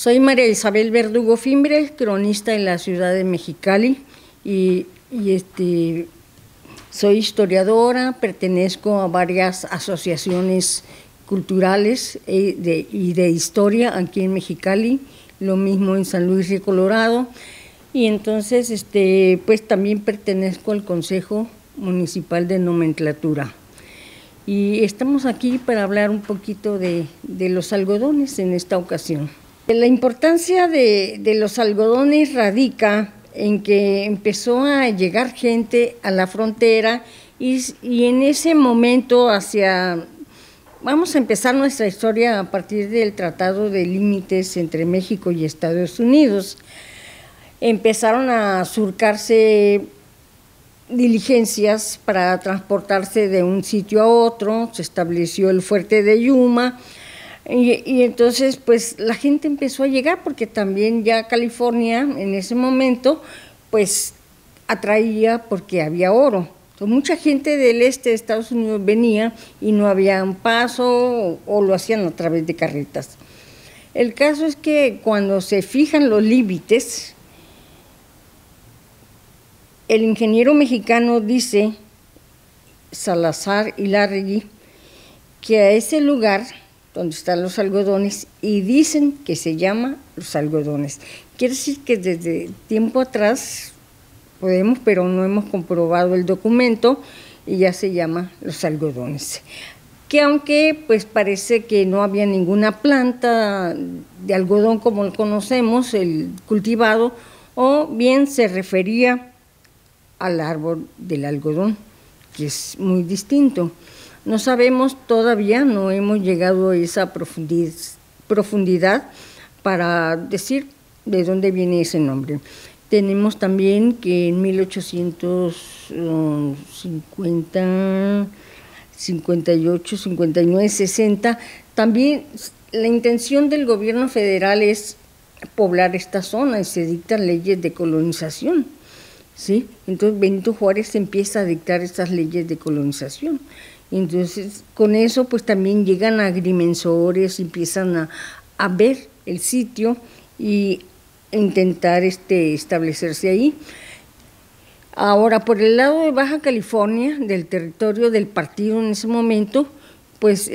Soy María Isabel Verdugo Fimbres, cronista en la ciudad de Mexicali y soy historiadora, pertenezco a varias asociaciones culturales y de historia aquí en Mexicali, lo mismo en San Luis Río Colorado, y entonces pues también pertenezco al Consejo Municipal de Nomenclatura. Y estamos aquí para hablar un poquito de los algodones en esta ocasión. La importancia de los algodones radica en que empezó a llegar gente a la frontera y en ese momento vamos a empezar nuestra historia a partir del Tratado de Límites entre México y Estados Unidos. Empezaron a surcarse diligencias para transportarse de un sitio a otro, se estableció el fuerte de Yuma, y entonces pues la gente empezó a llegar porque también ya California en ese momento pues atraía porque había oro. Entonces, mucha gente del este de Estados Unidos venía y no había un paso o lo hacían a través de carretas. El caso es que cuando se fijan los límites, el ingeniero mexicano dice, Salazar y Larregui, que a ese lugar donde están los algodones, y dicen que se llama Los Algodones. Quiere decir que desde tiempo atrás podemos, pero no hemos comprobado el documento, y ya se llama Los Algodones. Que aunque pues parece que no había ninguna planta de algodón como lo conocemos, el cultivado, o bien se refería al árbol del algodón, que es muy distinto. No sabemos todavía, no hemos llegado a esa profundidad para decir de dónde viene ese nombre. Tenemos también que en 1850, 58, 59, 60, también la intención del gobierno federal es poblar esta zona y se dictan leyes de colonización. ¿Sí? Entonces Benito Juárez empieza a dictar estas leyes de colonización. Entonces con eso pues también llegan agrimensores, empiezan a ver el sitio y intentar establecerse ahí. Ahora, por el lado de Baja California, del territorio del partido en ese momento, pues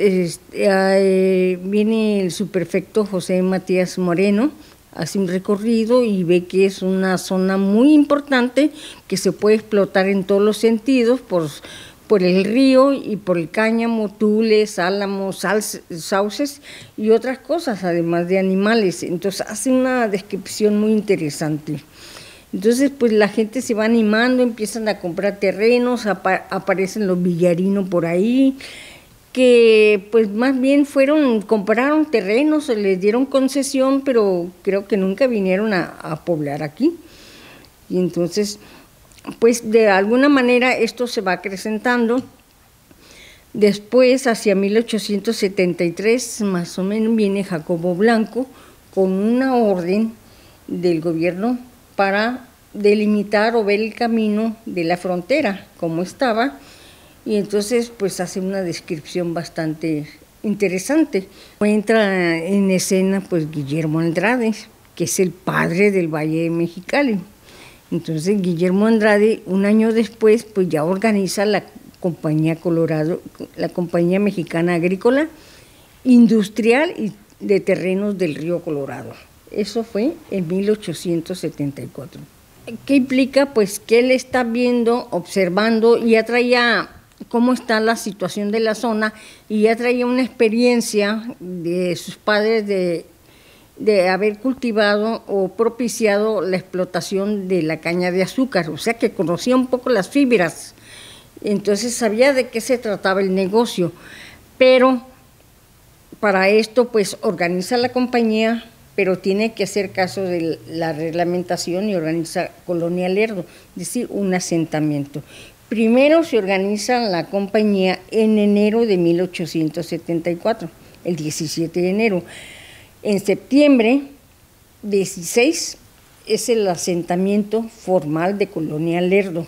viene el subprefecto José Matías Moreno, hace un recorrido y ve que es una zona muy importante que se puede explotar en todos los sentidos por el río y por el cáñamo, tules, álamos, sauces y otras cosas, además de animales. Entonces hace una descripción muy interesante. Entonces pues la gente se va animando, empiezan a comprar terrenos, aparecen los villarinos por ahí, que pues más bien compraron terrenos, se les dieron concesión, pero creo que nunca vinieron a poblar aquí. Y entonces, pues de alguna manera esto se va acrecentando. Después, hacia 1873, más o menos, viene Jacobo Blanco con una orden del gobierno para delimitar o ver el camino de la frontera, como estaba. Y entonces pues hace una descripción bastante interesante. Entra en escena pues Guillermo Andrade, que es el padre del Valle de Mexicali. Entonces Guillermo Andrade, un año después, pues ya organiza la Compañía Colorado, la Compañía Mexicana Agrícola, Industrial y de Terrenos del Río Colorado. Eso fue en 1874. ¿Qué implica? Pues que él está viendo, observando, y ya traía cómo está la situación de la zona, y ya traía una experiencia de sus padres de haber cultivado o propiciado la explotación de la caña de azúcar, o sea que conocía un poco las fibras, entonces sabía de qué se trataba el negocio, pero para esto pues organiza la compañía, pero tiene que hacer caso de la reglamentación y organiza Colonia Lerdo, es decir, un asentamiento. Primero se organiza la compañía en enero de 1874, el 17 de enero. En septiembre 16 es el asentamiento formal de Colonia Lerdo,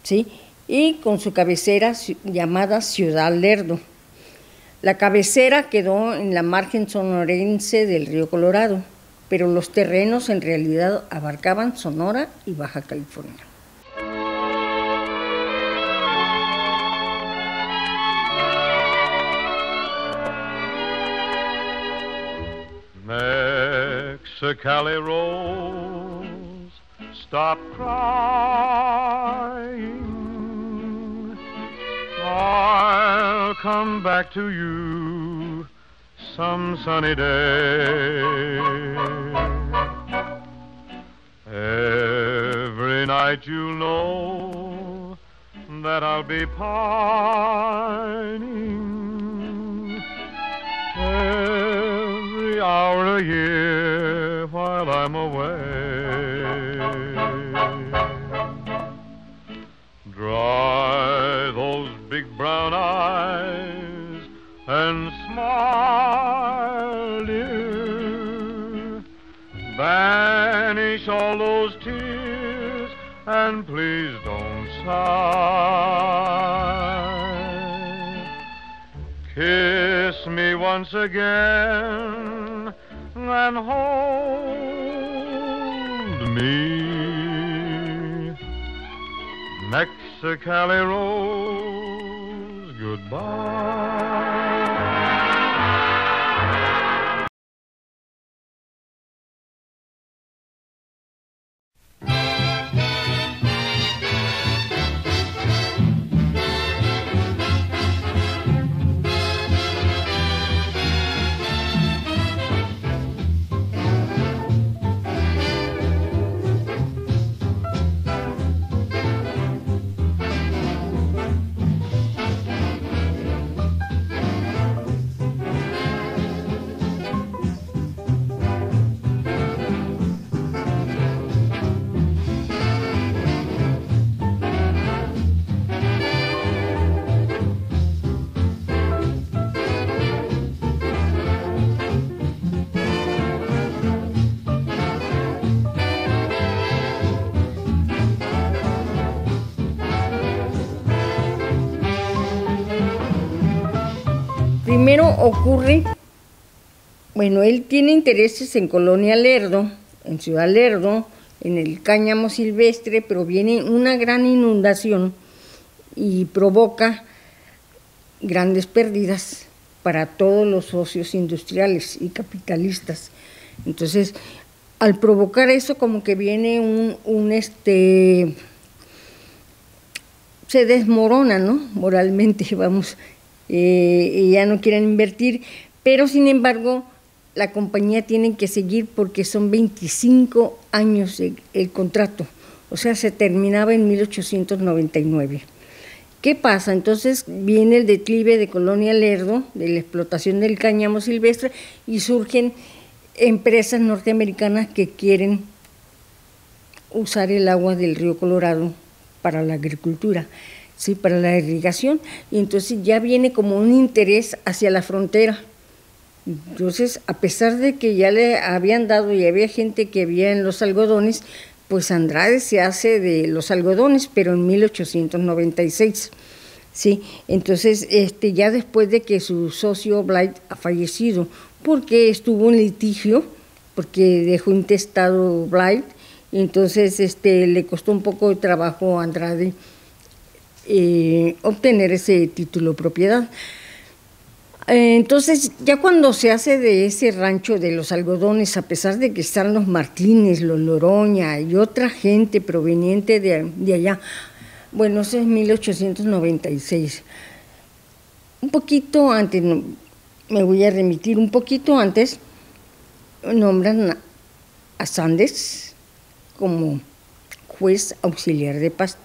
¿sí? Y con su cabecera llamada Ciudad Lerdo. La cabecera quedó en la margen sonorense del río Colorado. pero los terrenos en realidad abarcaban Sonora y Baja California. Mexicali Rose, stop crying. I'll come back to you some sunny day. Every night you'll know that I'll be pining. Every hour a year while I'm away. Dry those big brown eyes and smile, dear. Banish all those tears and please don't sigh. Kiss me once again and hold me. Mexicali Rose, goodbye. Primero ocurre, bueno, él tiene intereses en Colonia Lerdo, en Ciudad Lerdo, en el cáñamo silvestre, pero viene una gran inundación y provoca grandes pérdidas para todos los socios industriales y capitalistas. Entonces, al provocar eso, como que viene se desmorona, ¿no? Moralmente, vamos, y ya no quieren invertir, pero sin embargo la compañía tiene que seguir porque son 25 años el contrato, o sea, se terminaba en 1899. ¿Qué pasa? Entonces viene el declive de Colonia Lerdo, de la explotación del cáñamo silvestre, y surgen empresas norteamericanas que quieren usar el agua del río Colorado para la agricultura, sí, para la irrigación, y entonces ya viene como un interés hacia la frontera. Entonces, a pesar de que ya le habían dado y había gente que había en los algodones, pues Andrade se hace de los algodones, pero en 1896, sí. Entonces, ya después de que su socio Blight ha fallecido, porque estuvo en litigio, porque dejó intestado Blight, y entonces le costó un poco de trabajo a Andrade obtener ese título de propiedad. Entonces, ya cuando se hace de ese rancho de los algodones, a pesar de que están los Martínez, los Loroña y otra gente proveniente de allá, bueno, eso es 1896. Un poquito antes, me voy a remitir, un poquito antes, nombran a Sandes como juez auxiliar de paz.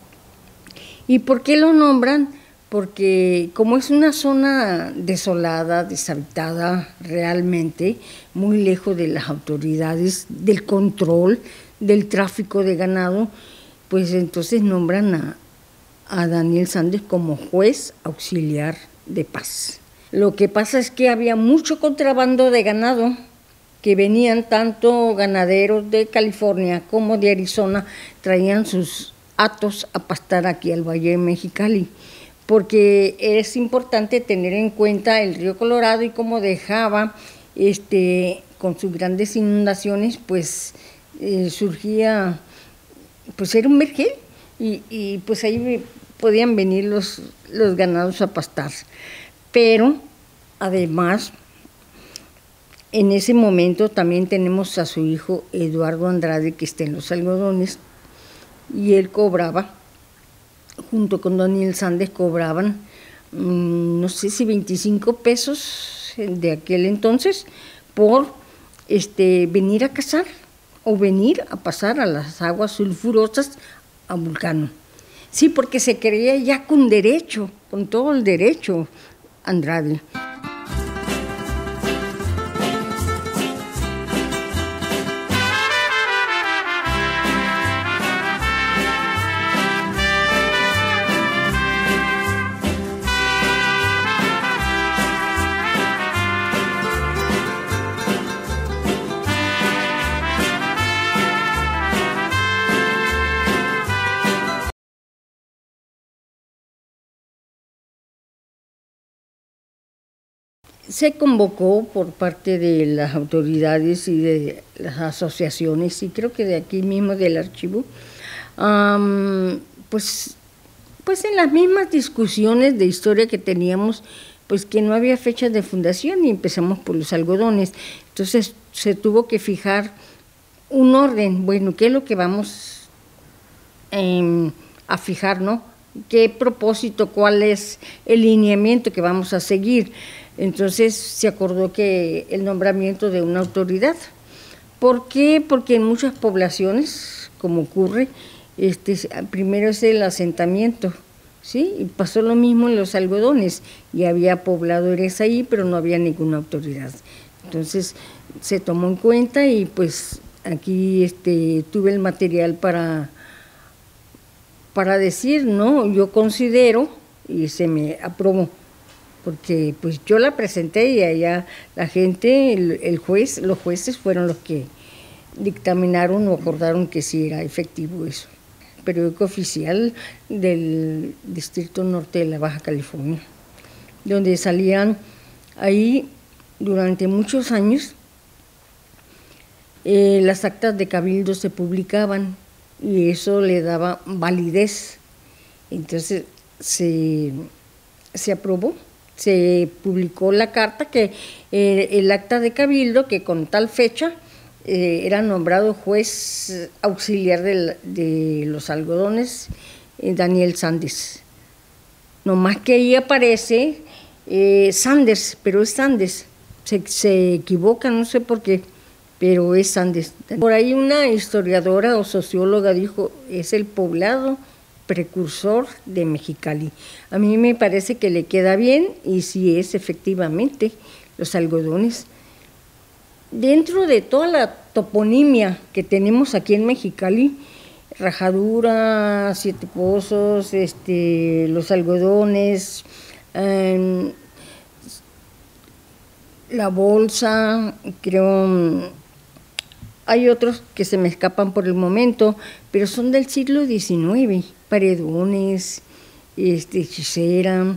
¿Y por qué lo nombran? Porque como es una zona desolada, deshabitada realmente, muy lejos de las autoridades, del control, del tráfico de ganado, pues entonces nombran a Daniel Sandes como juez auxiliar de paz. Lo que pasa es que había mucho contrabando de ganado, que venían tanto ganaderos de California como de Arizona, traían sus hatos a pastar aquí al Valle de Mexicali, porque es importante tener en cuenta el río Colorado y cómo dejaba con sus grandes inundaciones, pues surgía, pues era un vergel y pues ahí podían venir los ganados a pastar. Pero además, en ese momento también tenemos a su hijo Eduardo Andrade, que está en los algodones, y él cobraba, junto con Daniel Sandes, cobraban, no sé si 25 pesos de aquel entonces, por venir a cazar o venir a pasar a las aguas sulfurosas a Vulcano. Sí, porque se creía ya con derecho, con todo el derecho, Andrade. Se convocó por parte de las autoridades y de las asociaciones, y creo que de aquí mismo del archivo, pues en las mismas discusiones de historia que teníamos, pues que no había fechas de fundación y empezamos por los algodones. Entonces se tuvo que fijar un orden, bueno, ¿qué es lo que vamos a fijar, no? ¿Qué propósito, cuál es el lineamiento que vamos a seguir? Entonces se acordó que el nombramiento de una autoridad. ¿Por qué? Porque en muchas poblaciones, como ocurre, primero es el asentamiento, ¿sí? Y pasó lo mismo en los algodones, y había pobladores ahí, pero no había ninguna autoridad. Entonces se tomó en cuenta y pues aquí tuve el material para decir, no, yo considero, y se me aprobó, porque pues yo la presenté y allá la gente, el juez, los jueces fueron los que dictaminaron o acordaron que sí era efectivo eso. Periódico oficial del Distrito Norte de la Baja California, donde salían ahí durante muchos años, las actas de cabildo se publicaban y eso le daba validez. Entonces se aprobó. Se publicó la carta que el acta de cabildo, que con tal fecha era nombrado juez auxiliar de los algodones Daniel Sandes. No más que ahí aparece Sandes, pero es Sandes. Se equivoca, no sé por qué, pero es Sandes. Por ahí una historiadora o socióloga dijo, es el poblado precursor de Mexicali. A mí me parece que le queda bien, y sí es efectivamente los algodones. Dentro de toda la toponimia que tenemos aquí en Mexicali, Rajadura, Siete Pozos, los algodones, la Bolsa, creo, hay otros que se me escapan por el momento, pero son del siglo XIX, Paredones, Hechicera,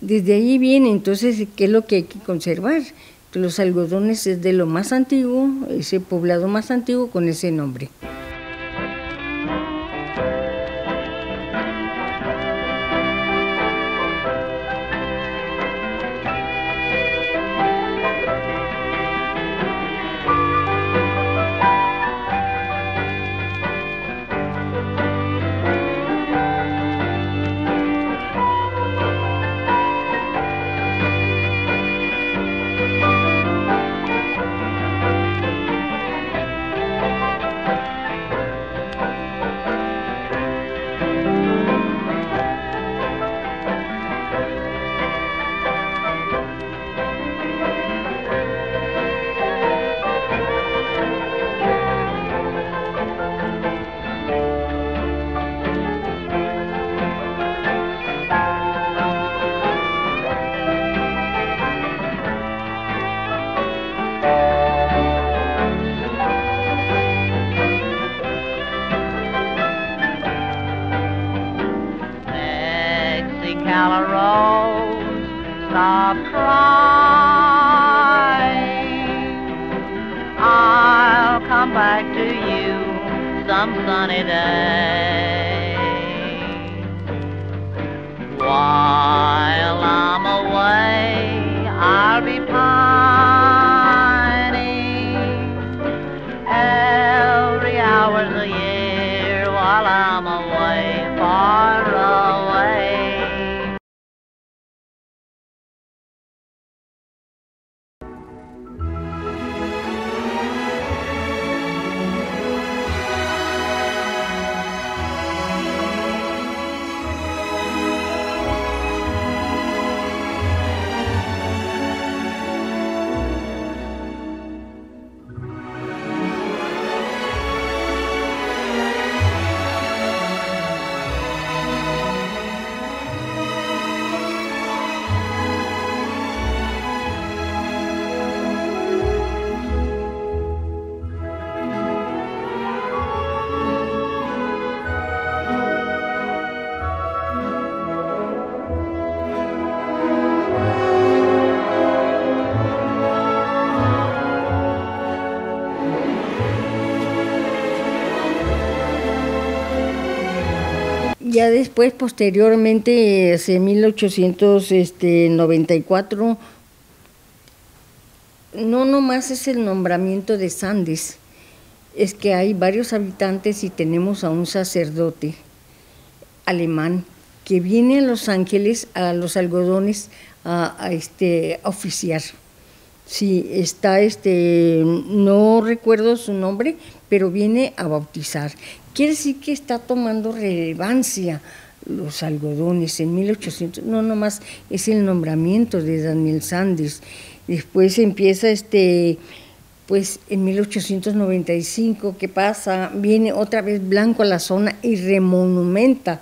desde ahí viene. Entonces, ¿qué es lo que hay que conservar? Que los algodones es de lo más antiguo, ese poblado más antiguo con ese nombre. some sunny day. While I'm away, I'll be pining every hour's the year while I'm away, far away. Ya después, posteriormente, hacia 1894, no nomás es el nombramiento de Sandes, es que hay varios habitantes y tenemos a un sacerdote alemán que viene a Los Ángeles, a los algodones, a oficiar. Sí, está, no recuerdo su nombre, pero viene a bautizar. Quiere decir que está tomando relevancia los algodones en 1800, no nomás es el nombramiento de Daniel Sandes. Después empieza pues en 1895, ¿qué pasa? Viene otra vez Blanco a la zona y remonumenta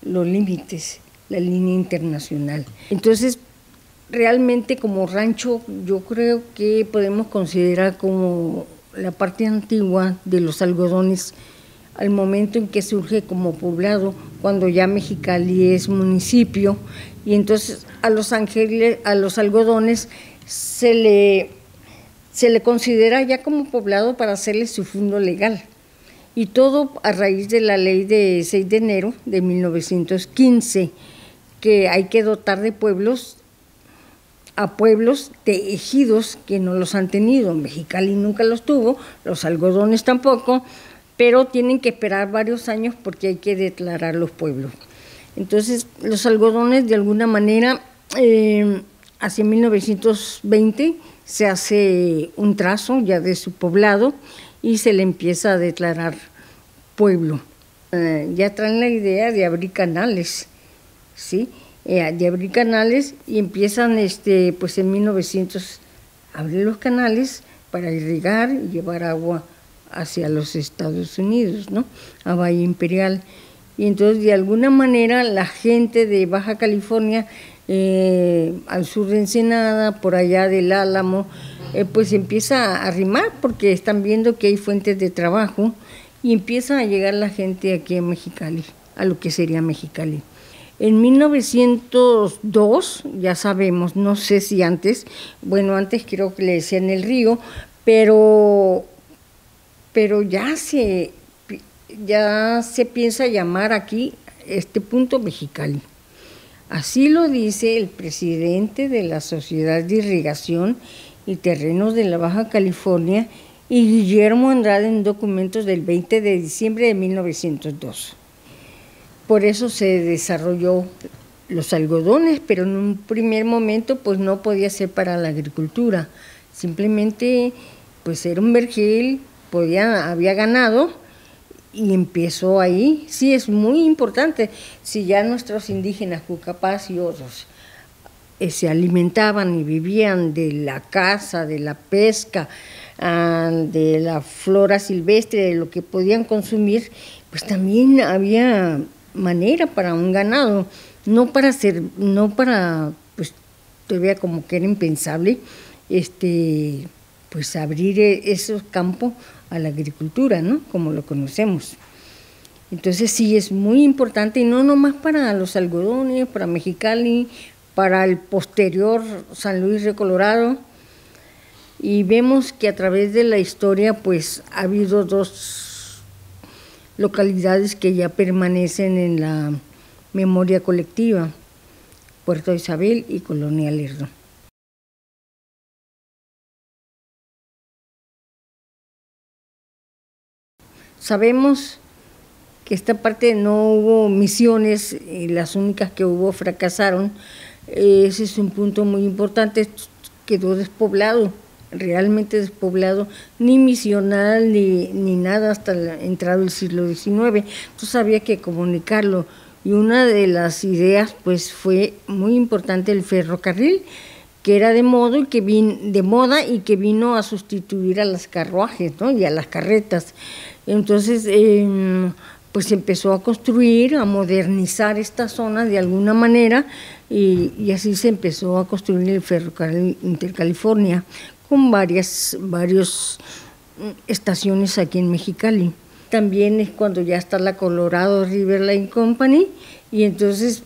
los límites, la línea internacional. Entonces, realmente como rancho, yo creo que podemos considerar como la parte antigua de los algodones al momento en que surge como poblado, cuando ya Mexicali es municipio, y entonces a Los Ángeles, a los algodones se le considera ya como poblado para hacerle su fundo legal. Y todo a raíz de la ley de 6 de enero de 1915, que hay que dotar de pueblos a pueblos de ejidos que no los han tenido. Mexicali nunca los tuvo, los algodones tampoco, pero tienen que esperar varios años porque hay que declarar los pueblos. Entonces, los algodones, de alguna manera, hacia 1920 se hace un trazo ya de su poblado y se le empieza a declarar pueblo. Ya traen la idea de abrir canales, ¿sí? De abrir canales y empiezan, pues en 1900 abrir los canales para irrigar y llevar agua hacia los Estados Unidos, ¿no? A Valle Imperial. Y entonces, de alguna manera, la gente de Baja California, al sur de Ensenada, por allá del Álamo, pues empieza a arrimar porque están viendo que hay fuentes de trabajo y empieza a llegar la gente aquí a Mexicali, a lo que sería Mexicali. En 1902, ya sabemos, no sé si antes, bueno, antes creo que le decían el río, pero ya se piensa llamar aquí este punto Mexicali. Así lo dice el presidente de la Sociedad de Irrigación y Terrenos de la Baja California y Guillermo Andrade en documentos del 20 de diciembre de 1902. Por eso se desarrolló los algodones, pero en un primer momento pues no podía ser para la agricultura, simplemente pues era un vergel, había ganado y empezó ahí. Sí, es muy importante. Si ya nuestros indígenas, Jucapás y otros, se alimentaban y vivían de la caza, de la pesca, de la flora silvestre, de lo que podían consumir, pues también había manera para un ganado, no para pues todavía como que era impensable, pues abrir esos campos a la agricultura, ¿no? Como lo conocemos. Entonces sí es muy importante, y no nomás para los algodones, para Mexicali, para el posterior San Luis Río Colorado, y vemos que a través de la historia pues ha habido dos localidades que ya permanecen en la memoria colectiva, Puerto Isabel y Colonia Lerdo. Sabemos que esta parte no hubo misiones y las únicas que hubo fracasaron. Ese es un punto muy importante, quedó despoblado, realmente despoblado, ni misional ni nada hasta entrado el siglo XIX. Entonces había que comunicarlo y una de las ideas pues fue muy importante el ferrocarril, que era de moda y que vino a sustituir a los carruajes, ¿no? Y a las carretas. Entonces pues empezó a construir, a modernizar esta zona de alguna manera y así se empezó a construir el ferrocarril Intercalifornia con varias estaciones aquí en Mexicali. También es cuando ya está la Colorado River Line Company y entonces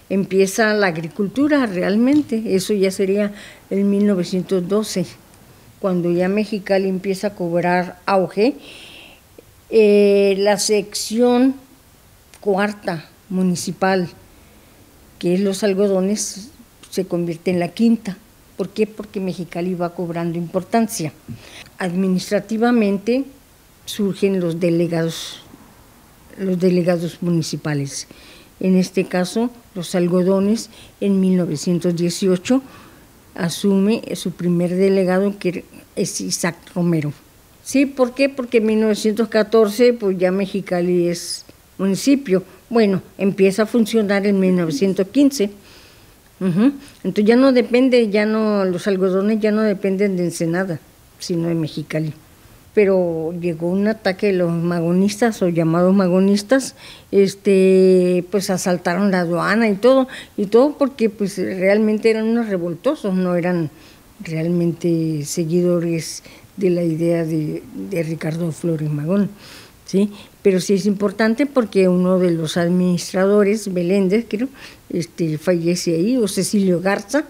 empieza la agricultura realmente. Eso ya sería en 1912, cuando ya Mexicali empieza a cobrar auge. La sección cuarta municipal, que es los algodones, se convierte en la quinta. ¿Por qué? Porque Mexicali va cobrando importancia. Administrativamente surgen los delegados municipales. En este caso, los algodones, en 1918, asume su primer delegado, que es Isaac Romero. Sí, ¿por qué? Porque en 1914 pues ya Mexicali es municipio. Bueno, empieza a funcionar en 1915. Entonces ya no depende, los algodones ya no dependen de Ensenada, sino de Mexicali. Pero llegó un ataque de los magonistas o llamados magonistas, pues asaltaron la aduana y todo porque pues realmente eran unos revoltosos, no eran realmente seguidores de la idea de Ricardo Flores Magón, ¿sí? Pero sí es importante porque uno de los administradores, Beléndez, creo, fallece ahí, o Cecilio Garza,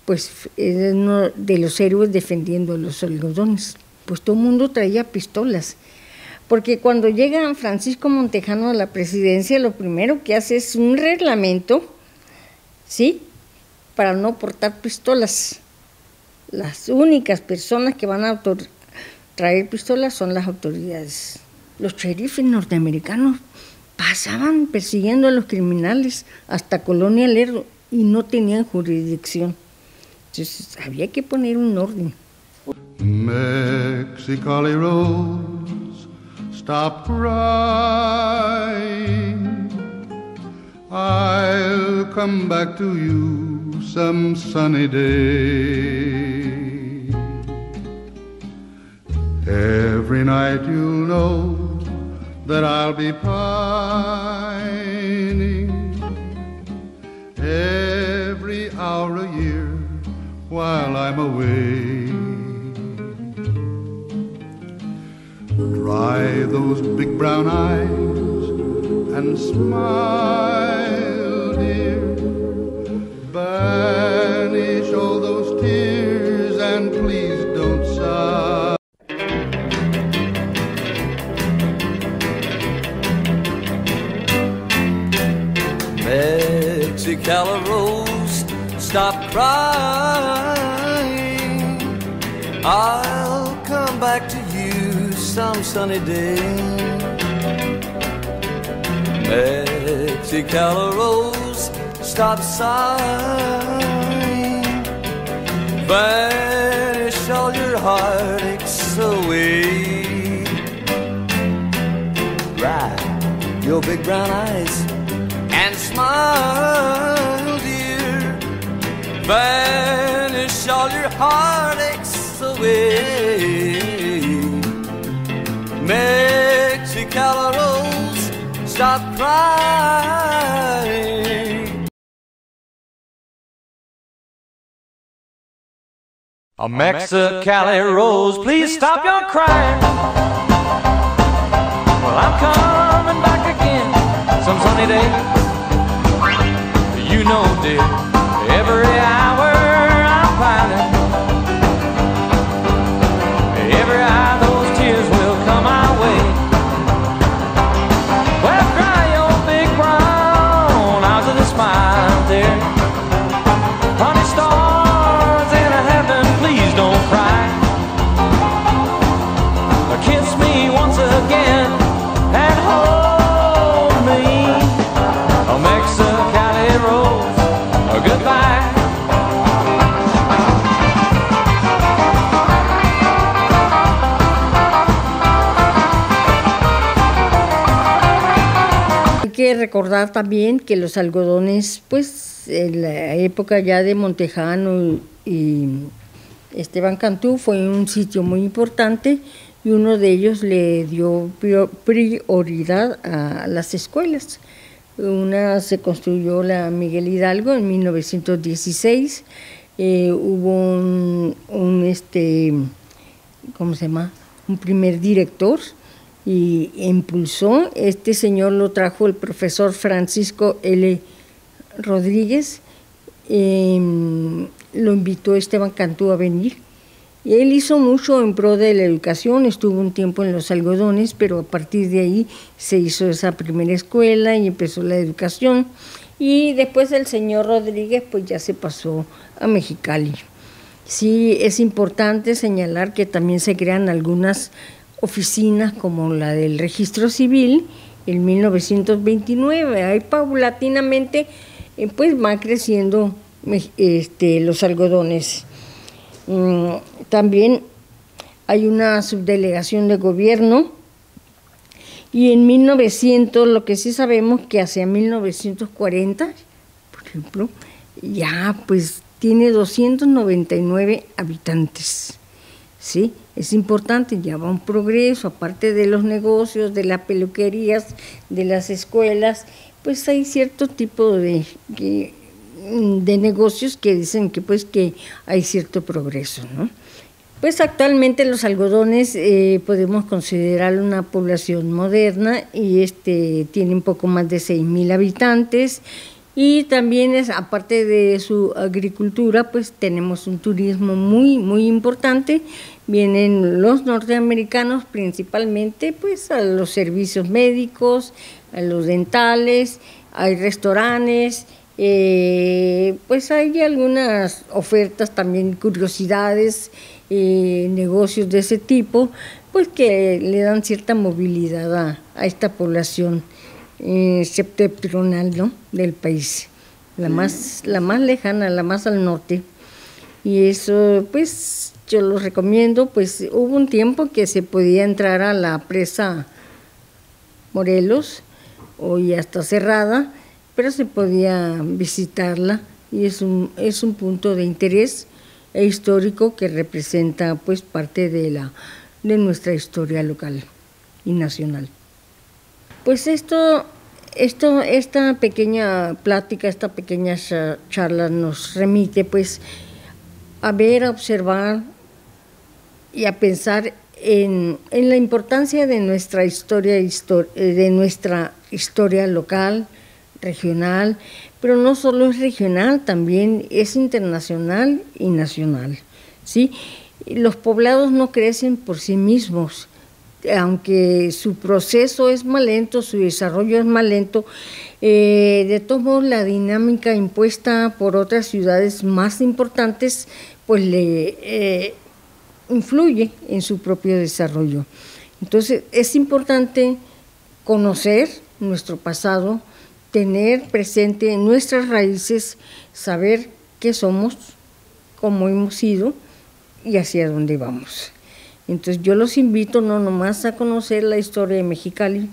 pues es uno de los héroes defendiendo los algodones. Pues todo el mundo traía pistolas, porque cuando llega Francisco Montejano a la presidencia, lo primero que hace es un reglamento, ¿sí?, para no portar pistolas. Las únicas personas que van a traer pistolas son las autoridades. Los sheriffes norteamericanos pasaban persiguiendo a los criminales hasta Colonia Lerdo y no tenían jurisdicción. Entonces había que poner un orden. Mexicali Rose, stop crying. I'll come back to you some sunny day. Every night you'll know that I'll be pining. Every hour a year while I'm away. Dry those big brown eyes and smile, dear. Banish all those tears and please don't sigh. Mexicali Rose, stop crying. I'll come back to you some sunny day. Mexicali Rose, stop sighing. Vanish all your heartaches away. Dry your big brown eyes and smile, dear. Vanish all your heartaches away. Mexicali Rose, stop crying. A Mexicali Rose, please stop your crying. Well, I'm coming back again some sunny day. You know, dear, every hour I'm pining. que recordar también que los algodones, pues en la época ya de Montejano y Esteban Cantú fue un sitio muy importante y uno de ellos le dio prioridad a las escuelas. Una se construyó la Miguel Hidalgo en 1916, hubo ¿cómo se llama? Un primer director y impulsó, este señor lo trajo el profesor Francisco L. Rodríguez, lo invitó Esteban Cantú a venir. Y él hizo mucho en pro de la educación, estuvo un tiempo en los algodones, pero a partir de ahí se hizo esa primera escuela y empezó la educación. Y después el señor Rodríguez pues ya se pasó a Mexicali. Sí, es importante señalar que también se crean algunas oficinas como la del Registro Civil en 1929. Ahí paulatinamente pues va creciendo los algodones. También hay una subdelegación de gobierno y en 1900, lo que sí sabemos que hacia 1940, por ejemplo, ya pues tiene 299 habitantes, ¿sí? Es importante, ya va un progreso, aparte de los negocios, de las peluquerías, de las escuelas, pues hay cierto tipo de negocios que dicen que pues que hay cierto progreso, ¿no? Pues actualmente los algodones podemos considerar una población moderna y tiene un poco más de 6,000 habitantes y también aparte de su agricultura pues tenemos un turismo muy muy importante. Vienen los norteamericanos principalmente pues a los servicios médicos, a los dentales, hay restaurantes. Pues hay algunas ofertas también, curiosidades, negocios de ese tipo, pues que le dan cierta movilidad a esta población septentrional, ¿no?, del país, la más lejana, la más al norte. Y eso, pues, yo lo recomiendo. Pues hubo un tiempo que se podía entrar a la presa Morelos, hoy ya está cerrada, pero se podía visitarla y es un punto de interés e histórico que representa pues parte de nuestra historia local y nacional. Pues esta pequeña plática, esta pequeña charla nos remite pues a ver, a observar y a pensar en la importancia de nuestra historia local, regional, pero no solo es regional, también es internacional y nacional, ¿sí? Los poblados no crecen por sí mismos, aunque su proceso es más lento, su desarrollo es más lento, de todos modos la dinámica impuesta por otras ciudades más importantes pues le influye en su propio desarrollo. Entonces es importante conocer nuestro pasado, tener presente nuestras raíces, saber qué somos, cómo hemos sido y hacia dónde vamos. Entonces yo los invito no nomás a conocer la historia de Mexicali,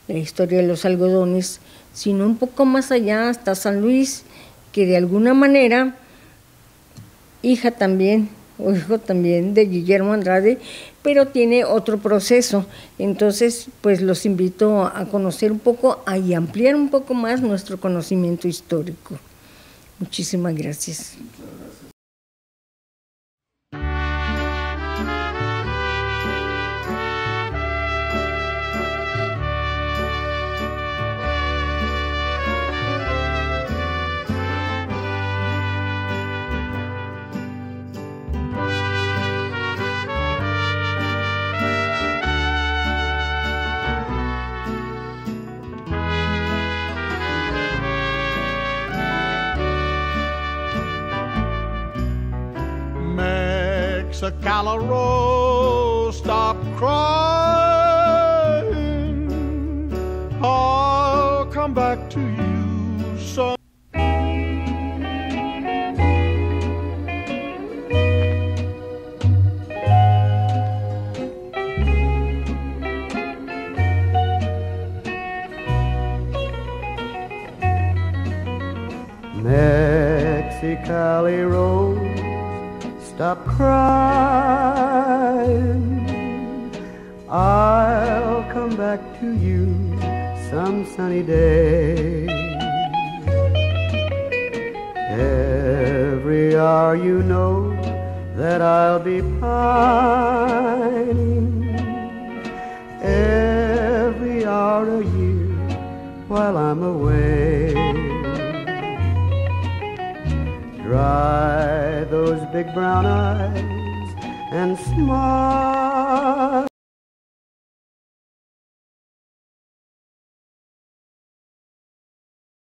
la historia de los algodones, sino un poco más allá hasta San Luis, que de alguna manera, hija también, o hijo también de Guillermo Andrade, pero tiene otro proceso. Entonces, pues los invito a conocer un poco y ampliar un poco más nuestro conocimiento histórico. Muchísimas gracias. Mexicali, stop crying. I'll come back to you some. Mexicali Rose, stop crying. I'll come back to you some sunny day. Every hour you know that I'll be pining. Every hour a year while I'm away. Dry those big brown eyes and smile.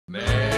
Man.